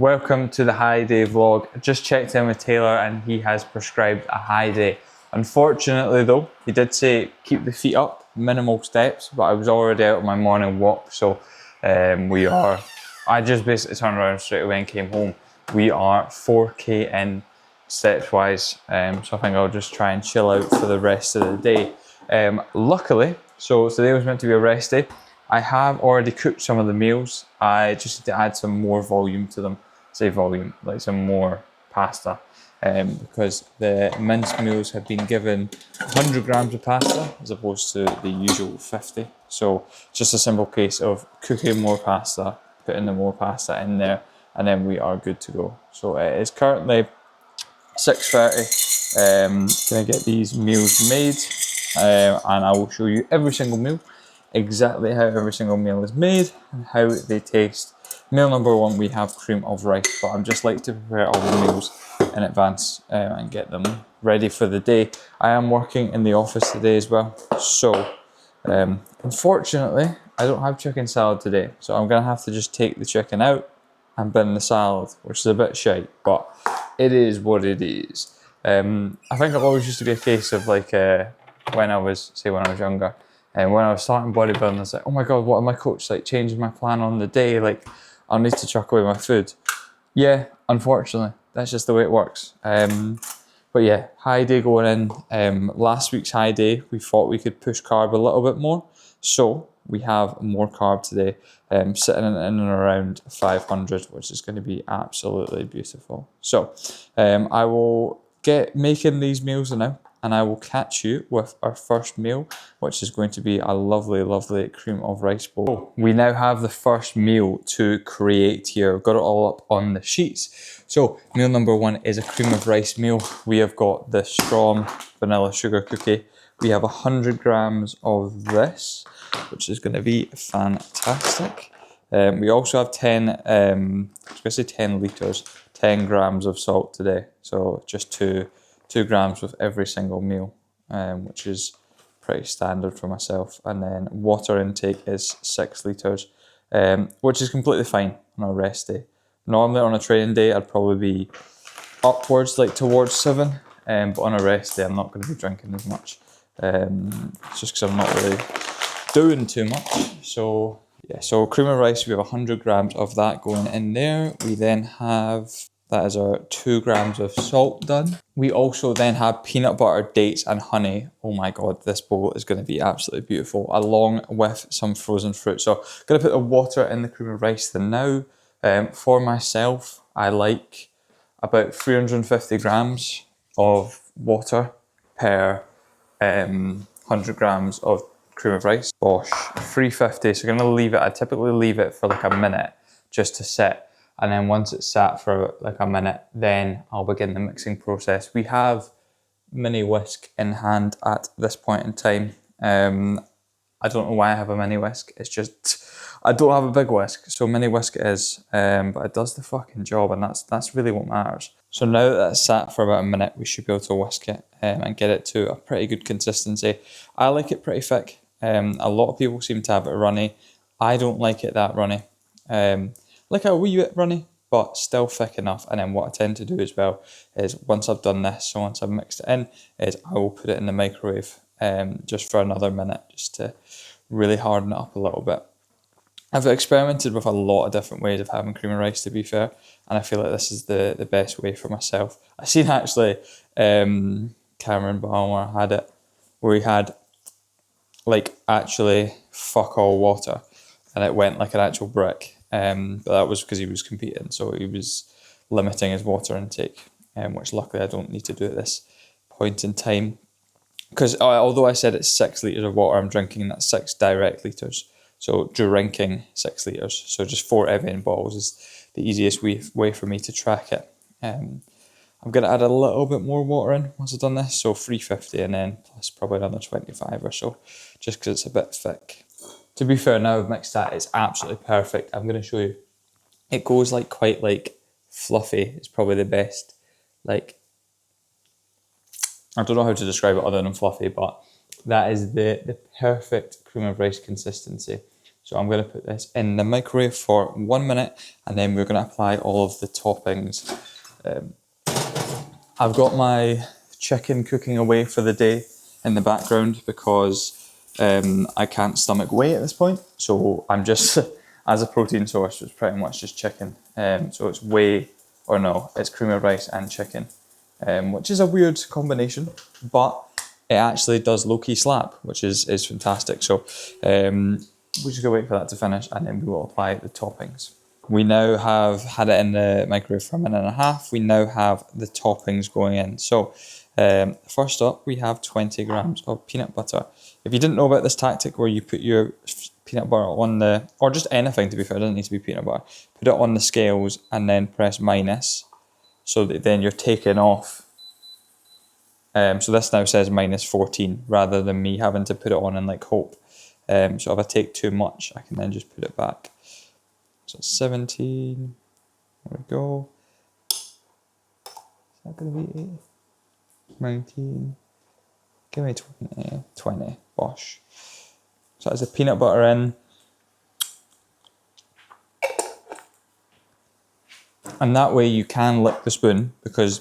Welcome to the high day vlog. I just checked in with Taylor and he has prescribed a high day. Unfortunately though, he did say keep the feet up, minimal steps, but I was already out on my morning walk, so I just basically turned around straight away and came home. We are 4K in steps wise, so I think I'll just try and chill out for the rest of the day. Luckily, so today was meant to be a rest day. I have already cooked some of the meals. I just need to add some more volume to them. Say volume, like some more pasta. Because the minced meals have been given 100 grams of pasta as opposed to the usual 50. So just a simple case of cooking more pasta, putting the more pasta in there, and then we are good to go. So it's currently 6:30. Gonna get these meals made, and I will show you every single meal, exactly how every single meal is made and how they taste. Meal number one, we have cream of rice, but I'm just like to prepare all the meals in advance and get them ready for the day. I am working in the office today as well, so unfortunately I don't have chicken salad today, so I'm gonna have to just take the chicken out and bin the salad, which is a bit shite, but it is what it is. I think it always used to be a case of like when I was younger, and when I was starting bodybuilding, I was like, oh my god, what am my coach like changing my plan on the day? Like, I'll need to chuck away my food. Yeah, unfortunately, that's just the way it works. But yeah, high day going in. Last week's high day, we thought we could push carb a little bit more, so we have more carb today, sitting in and around 500, which is going to be absolutely beautiful. So I will get making these meals now, and I will catch you with our first meal, which is going to be a lovely, lovely cream of rice bowl. We now have the first meal to create here. We've got it all up on the sheets. So meal number one is a cream of rice meal. We have got the strong vanilla sugar cookie. We have 100 grams of this, which is going to be fantastic. We also have 10 litres, 10 grams of salt today. So just two grams with every single meal, which is pretty standard for myself. And then water intake is 6 litres, which is completely fine on a rest day. Normally on a training day, I'd probably be upwards, like towards 7, but on a rest day, I'm not going to be drinking as much. It's just because I'm not really doing too much. So yeah, so cream of rice, we have 100 grams of that going in there. We then have, that is our 2 grams of salt done. We also then have peanut butter, dates and honey. Oh my god, this bowl is going to be absolutely beautiful, along with some frozen fruit. So I'm going to put the water in the cream of rice then now. For myself, I like about 350 grams of water per 100 grams of cream of rice. Bosh, 350. So I'm going to leave it, I typically leave it for like a minute just to sit. And then once it's sat for like a minute, then I'll begin the mixing process. We have mini whisk in hand at this point in time. I don't know why I have a mini whisk. It's just, I don't have a big whisk, so mini whisk it is, but it does the fucking job, and that's really what matters. So now that it's sat for about a minute, we should be able to whisk it and get it to a pretty good consistency. I like it pretty thick. A lot of people seem to have it runny. I don't like it that runny. Like a wee bit runny, but still thick enough. And then what I tend to do as well is once I've done this, so once I've mixed it in, is I will put it in the microwave just for another minute, just to really harden it up a little bit. I've experimented with a lot of different ways of having cream of rice, to be fair, and I feel like this is the best way for myself. I seen actually Cameron Balmer had it where he had like actually fuck all water, and it went like an actual brick. But that was because he was competing, so he was limiting his water intake, which luckily I don't need to do at this point in time. Because although I said it's 6 litres of water I'm drinking, that's 6 direct litres. So drinking 6 litres. So just 4 Evian bottles is the easiest way for me to track it. I'm going to add a little bit more water in once I've done this. So 350 and then plus probably another 25 or so, just because it's a bit thick. To be fair, now I've mixed that, it's absolutely perfect. I'm going to show you. It goes like quite like fluffy. It's probably the best. Like, I don't know how to describe it other than fluffy, but that is the perfect cream of rice consistency. So I'm going to put this in the microwave for 1 minute, and then we're going to apply all of the toppings. I've got my chicken cooking away for the day in the background because I can't stomach whey at this point. So I'm just, as a protein source, it's pretty much just chicken. So it's whey, or no, it's cream of rice and chicken, which is a weird combination, but it actually does low-key slap, which is fantastic. So we're just gonna wait for that to finish, and then we will apply the toppings. We now have had it in the microwave for 1.5 minutes. We now have the toppings going in. So first up, we have 20 grams of peanut butter. If you didn't know about this tactic where you put your peanut butter on the, or just anything to be fair, it doesn't need to be peanut butter, put it on the scales and then press minus, so that then you're taking off. So this now says minus 14 rather than me having to put it on and like hope. So if I take too much, I can then just put it back. So 17, there we go. Is that going to be 19? Give me 20, bosh. So that's the peanut butter in. And that way you can lick the spoon, because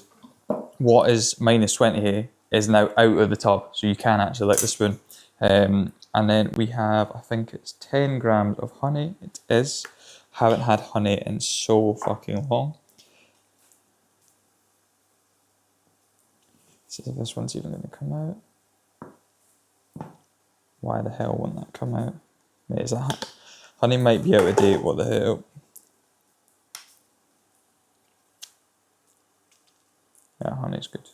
what is minus 20 is now out of the tub, so you can actually lick the spoon. And then we have, I think it's 10 grams of honey. It is. Haven't had honey in so fucking long. See if this one's even going to come out. Why the hell won't that come out? Mate, is that honey might be out of date? What the hell? Yeah, honey's good.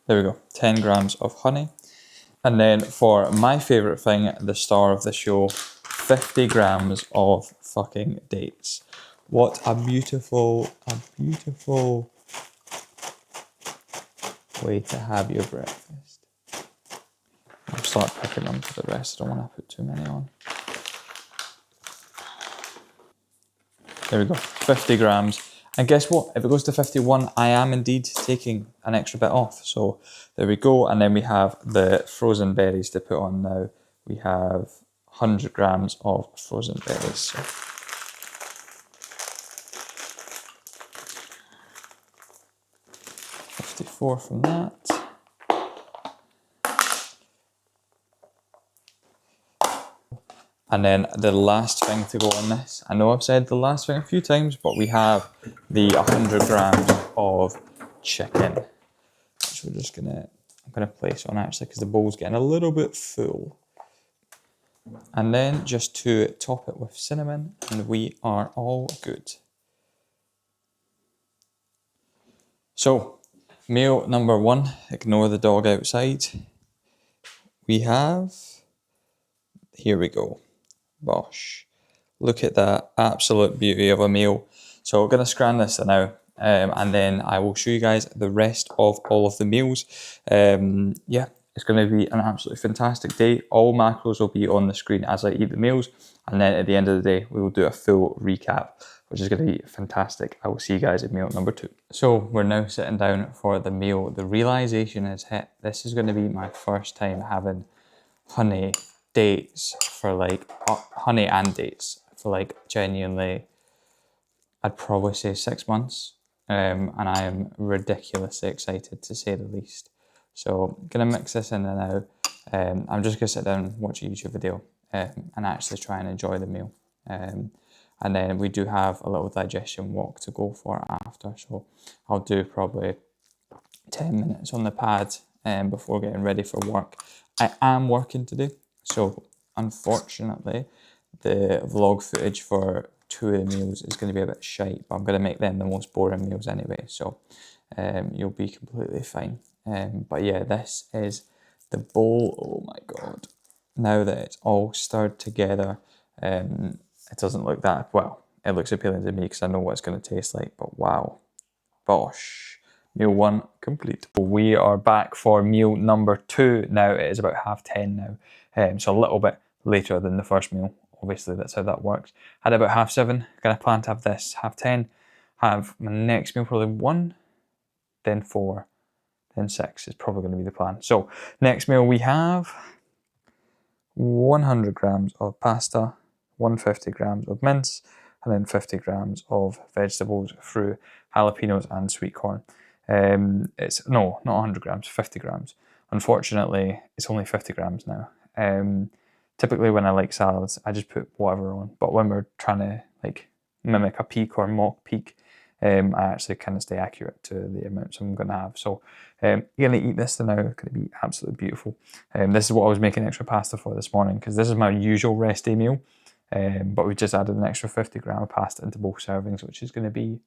There we go, 10 grams of honey. And then for my favourite thing, the star of the show, 50 grams of fucking dates. What a beautiful way to have your breakfast. I'll start picking them for the rest. I don't want to put too many on. There we go, 50 grams. And guess what? If it goes to 51, I am indeed taking an extra bit off. So there we go. And then we have the frozen berries to put on now. We have 100 grams of frozen berries. So 54 from that. And then the last thing to go on this, I know I've said the last thing a few times, but we have the 100 grams of chicken, which we're just I'm gonna place on actually because the bowl's getting a little bit full. And then just to top it with cinnamon, and we are all good. So, meal number 1, ignore the dog outside. We have, here we go. Bosh. Look at that absolute beauty of a meal. So we're going to scran this now, and then I will show you guys the rest of all of the meals. Yeah, it's going to be an absolutely fantastic day. All macros will be on the screen as I eat the meals, and then at the end of the day we will do a full recap, which is going to be fantastic. I will see you guys at meal number 2. So we're now sitting down for the meal. The realization has hit. This is going to be my first time having honey dates for like honey and dates for like genuinely, I'd probably say 6 months, and I am ridiculously excited to say the least. So I'm gonna mix this in and now. I'm just gonna sit down and watch a YouTube video and actually try and enjoy the meal. And then we do have a little digestion walk to go for after, so I'll do probably 10 minutes on the pad before getting ready for work. I am working today, so unfortunately the vlog footage for 2 of the meals is going to be a bit shite, but I'm going to make them the most boring meals anyway, so you'll be completely fine. But yeah, this is the bowl. Oh my god, now that it's all stirred together, it doesn't look that, well, it looks appealing to me because I know what it's going to taste like, but wow, bosh. Meal 1 complete. We are back for meal number 2 now. It is about 10:30 now, so a little bit later than the first meal. Obviously, that's how that works. Had about 7:30. Gonna plan to have this 10:30. Have my next meal probably 1, then 4, then 6 is probably going to be the plan. So next meal we have 100 grams of pasta, 150 grams of mince, and then 50 grams of vegetables through jalapenos and sweet corn. It's no, not 100 grams, 50 grams. Unfortunately, it's only 50 grams now. Typically when I like salads, I just put whatever on. But when we're trying to like mimic a peak or mock peak, I actually kind of stay accurate to the amounts I'm going to have. So you're going to eat this now. It's going to be absolutely beautiful. This is what I was making extra pasta for this morning because this is my usual rest day meal. But we just added an extra 50 gram of pasta into both servings, which is going to be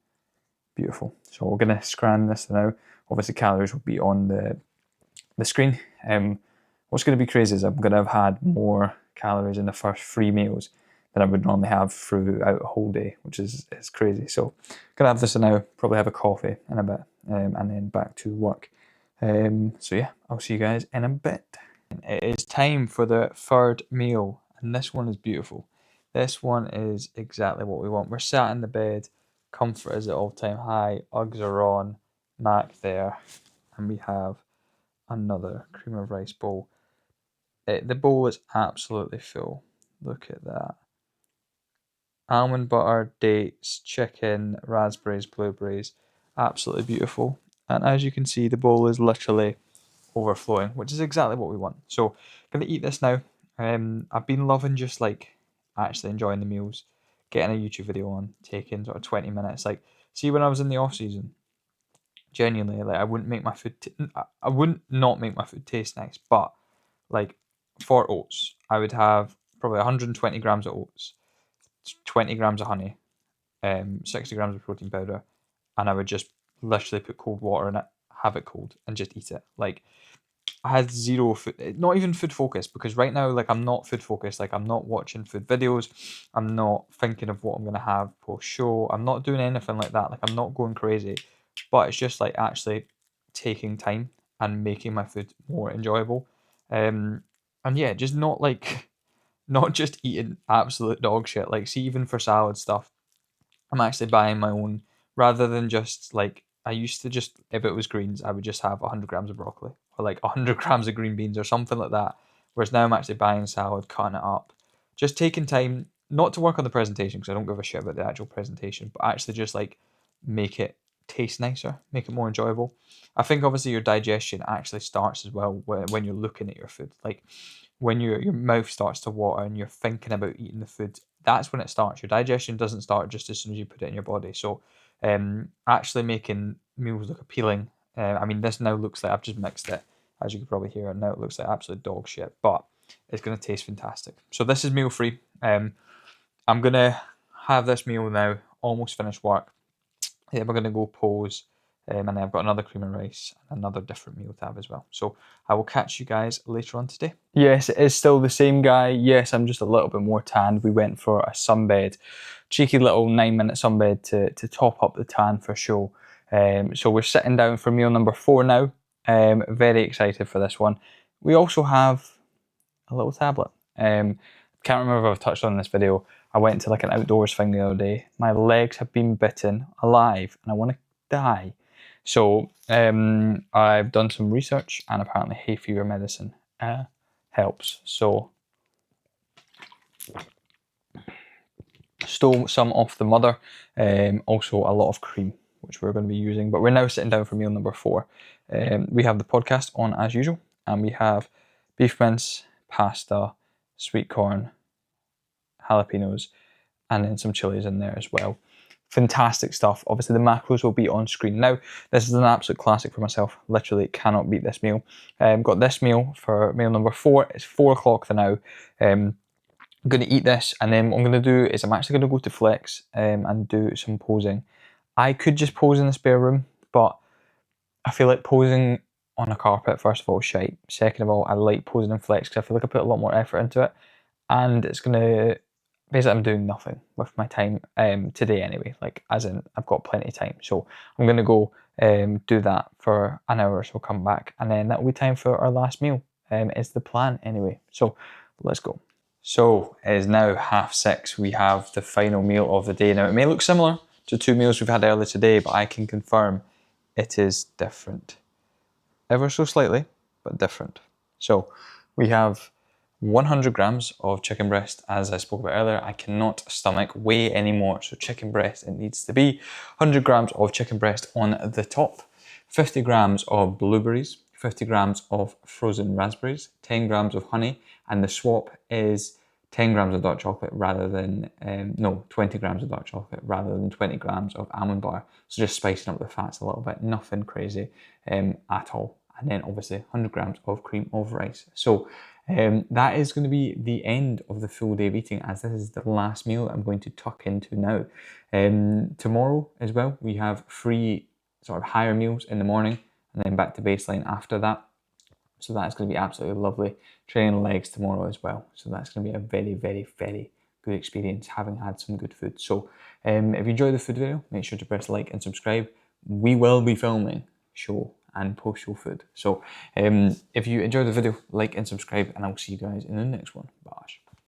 beautiful. So we're going to scran this now. Obviously calories will be on the screen. What's going to be crazy is I'm going to have had more calories in the first 3 meals than I would normally have throughout a whole day, which is crazy. So I'm going to have this now, probably have a coffee in a bit, and then back to work. So yeah, I'll see you guys in a bit. It is time for the third meal, and this one is beautiful. This one is exactly what we want. We're sat in the bed, comfort is at all-time high, Uggs are on, Mac there, and we have another cream of rice bowl. The bowl is absolutely full. Look at that. Almond butter, dates, chicken, raspberries, blueberries. Absolutely beautiful. And as you can see, the bowl is literally overflowing, which is exactly what we want. So I'm going to eat this now. I've been loving just like actually enjoying the meals, getting a YouTube video on, taking sort of 20 minutes. Like, see when I was in the off season, genuinely, like I wouldn't make my food, I wouldn't not make my food taste nice, but like for oats, I would have probably 120 grams of oats, 20 grams of honey, 60 grams of protein powder, and I would just literally put cold water in it, have it cold, and just eat it. Like, I had zero food, not even food focus, because right now, like, I'm not food focused. Like, I'm not watching food videos. I'm not thinking of what I'm going to have post show. I'm not doing anything like that. Like, I'm not going crazy, but it's just like actually taking time and making my food more enjoyable. And yeah, just not like, not just eating absolute dog shit. Like, see, even for salad stuff, I'm actually buying my own rather than just like I used to just if it was greens, I would just have 100 grams of broccoli or like 100 grams of green beans or something like that. Whereas now I'm actually buying salad, cutting it up, just taking time not to work on the presentation because I don't give a shit about the actual presentation, but actually just like make it taste nicer, make it more enjoyable. I think obviously your digestion actually starts as well when you're looking at your food. Like when your mouth starts to water and you're thinking about eating the food, that's when it starts. Your digestion doesn't start just as soon as you put it in your body. So actually making meals look appealing. I mean, this now looks like I've just mixed it, as you can probably hear, and now it looks like absolute dog shit, but it's going to taste fantastic. So this is meal free. I'm going to have this meal now, almost finished work. Then we're going to go pose, and then I've got another cream and rice and another different meal to have as well. So I will catch you guys later on today. Yes, it is still the same guy. Yes, I'm just a little bit more tanned. We went for a sunbed, cheeky little 9-minute sunbed to top up the tan for show. So we're sitting down for meal number 4 now. Very excited for this one. We also have a little tablet. Can't remember if I've touched on this video. I went to like an outdoors thing the other day. My legs have been bitten alive and I want to die. So I've done some research and apparently hay fever medicine helps. So stole some off the mother. Also a lot of cream, which we're going to be using. But we're now sitting down for meal number 4. We have the podcast on as usual, and we have beef mince, pasta, sweet corn, jalapenos, and then some chilies in there as well. Fantastic stuff. Obviously the macros will be on screen now. This is an absolute classic for myself. Literally cannot beat this meal. Got this meal for meal number 4. It's 4 o'clock for now. I'm going to eat this, and then what I'm going to do is I'm actually going to go to Flex and do some posing. I could just pose in the spare room, but I feel like posing on a carpet, first of all, is shite. Second of all, I like posing in Flex because I feel like I put a lot more effort into it, and it's going to basically I'm doing nothing with my time today anyway, like as in I've got plenty of time. So I'm going to go do that for an hour or so, come back, and then that'll be time for our last meal. Is the plan anyway. So let's go. So it is now 6:30. We have the final meal of the day. Now it may look similar to 2 meals we've had earlier today, but I can confirm it is different. ever so slightly, but different. So we have 100 grams of chicken breast, as I spoke about earlier. I cannot stomach whey anymore, so chicken breast it needs to be. 100 grams of chicken breast on the top, 50 grams of blueberries, 50 grams of frozen raspberries, 10 grams of honey, and the swap is 10 grams of dark chocolate rather than, 20 grams of dark chocolate rather than 20 grams of almond butter. So just spicing up the fats a little bit, nothing crazy at all. And then obviously 100 grams of cream of rice. So that is going to be the end of the full day of eating, as this is the last meal I'm going to tuck into now. Tomorrow as well, we have 3 sort of higher meals in the morning and then back to baseline after that. So that's going to be absolutely lovely. Training legs tomorrow as well. So that's going to be a very, very, very good experience, having had some good food. So if you enjoyed the food video, make sure to press like and subscribe. We will be filming show and post-show food. So if you enjoyed the video, like and subscribe, and I'll see you guys in the next one. Bye.